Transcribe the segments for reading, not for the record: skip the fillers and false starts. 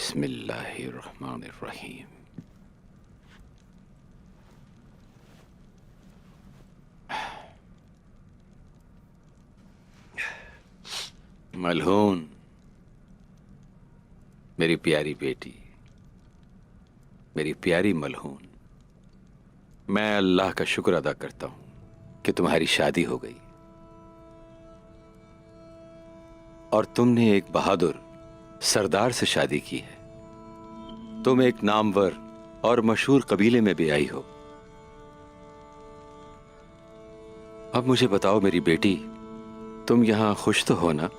बिस्मिल्लाहिर्रहमानिर्रहीम। मलहून, मेरी प्यारी बेटी, मेरी प्यारी मलहून, मैं अल्लाह का शुक्र अदा करता हूं कि तुम्हारी शादी हो गई और तुमने एक बहादुर सरदार से शादी की है। तुम एक नामवर और मशहूर कबीले में भी आई हो। अब मुझे बताओ मेरी बेटी, तुम यहां खुश तो हो ना?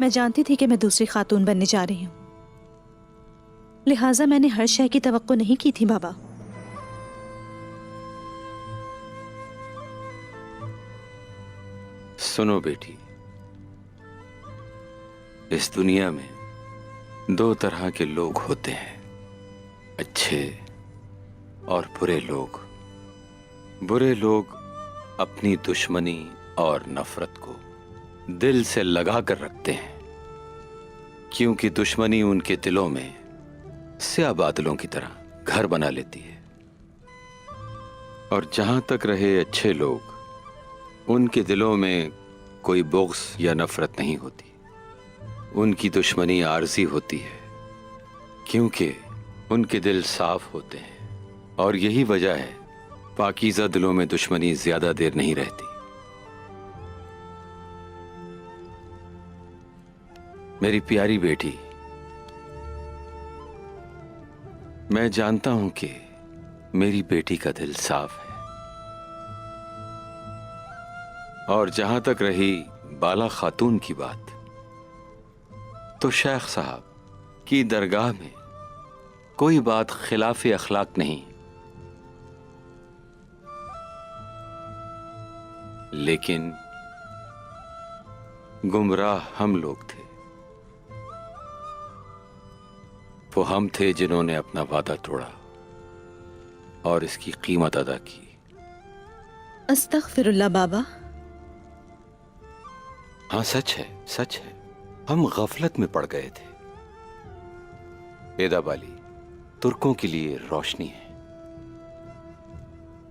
मैं जानती थी कि मैं दूसरी खातून बनने जा रही हूं, लिहाजा मैंने हर शय की तवक्को नहीं की थी बाबा। सुनो बेटी, इस दुनिया में दो तरह के लोग होते हैं, अच्छे और बुरे लोग। बुरे लोग अपनी दुश्मनी और नफरत को दिल से लगा कर रखते हैं, क्योंकि दुश्मनी उनके दिलों में स्याह बादलों की तरह घर बना लेती है। और जहां तक रहे अच्छे लोग, उनके दिलों में कोई बुग़्ज़ या नफरत नहीं होती। उनकी दुश्मनी आरज़ी होती है, क्योंकि उनके दिल साफ होते हैं। और यही वजह है पाकीज़ा दिलों में दुश्मनी ज्यादा देर नहीं रहती। मेरी प्यारी बेटी, मैं जानता हूं कि मेरी बेटी का दिल साफ है। और जहां तक रही बाला खातून की बात, तो शेख साहब की दरगाह में कोई बात खिलाफे अखलाक नहीं, लेकिन गुमराह हम लोग थे। वो हम थे जिन्होंने अपना वादा तोड़ा और इसकी कीमत अदा की। अस्तगफिरुल्लाह बाबा। हाँ, सच है, सच है। हम गफलत में पड़ गए थे। एदा बाली तुर्कों के लिए रोशनी है,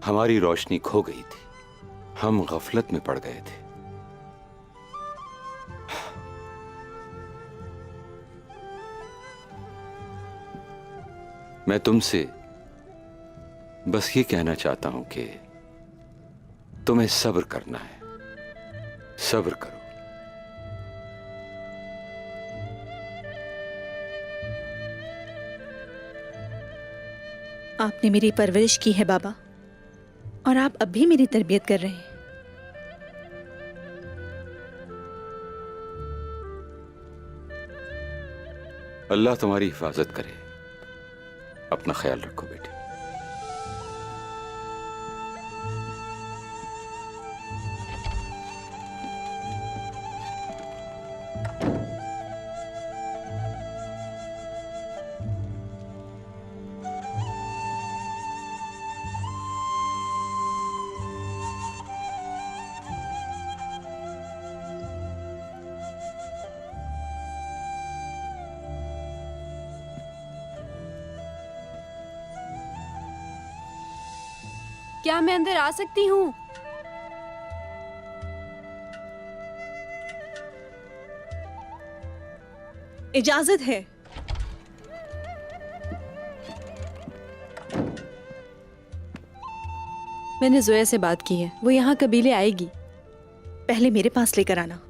हमारी रोशनी खो गई थी। हम गफलत में पड़ गए थे। मैं तुमसे बस ये कहना चाहता हूं कि तुम्हें सब्र करना है। सब्र करो। आपने मेरी परवरिश की है बाबा, और आप अब भी मेरी तरबियत कर रहे हैं। अल्लाह तुम्हारी हिफाजत करे। अपना ख्याल रखो बेटी। क्या मैं अंदर आ सकती हूँ? इजाजत है। मैंने जोया से बात की है, वो यहाँ कबीले आएगी। पहले मेरे पास लेकर आना।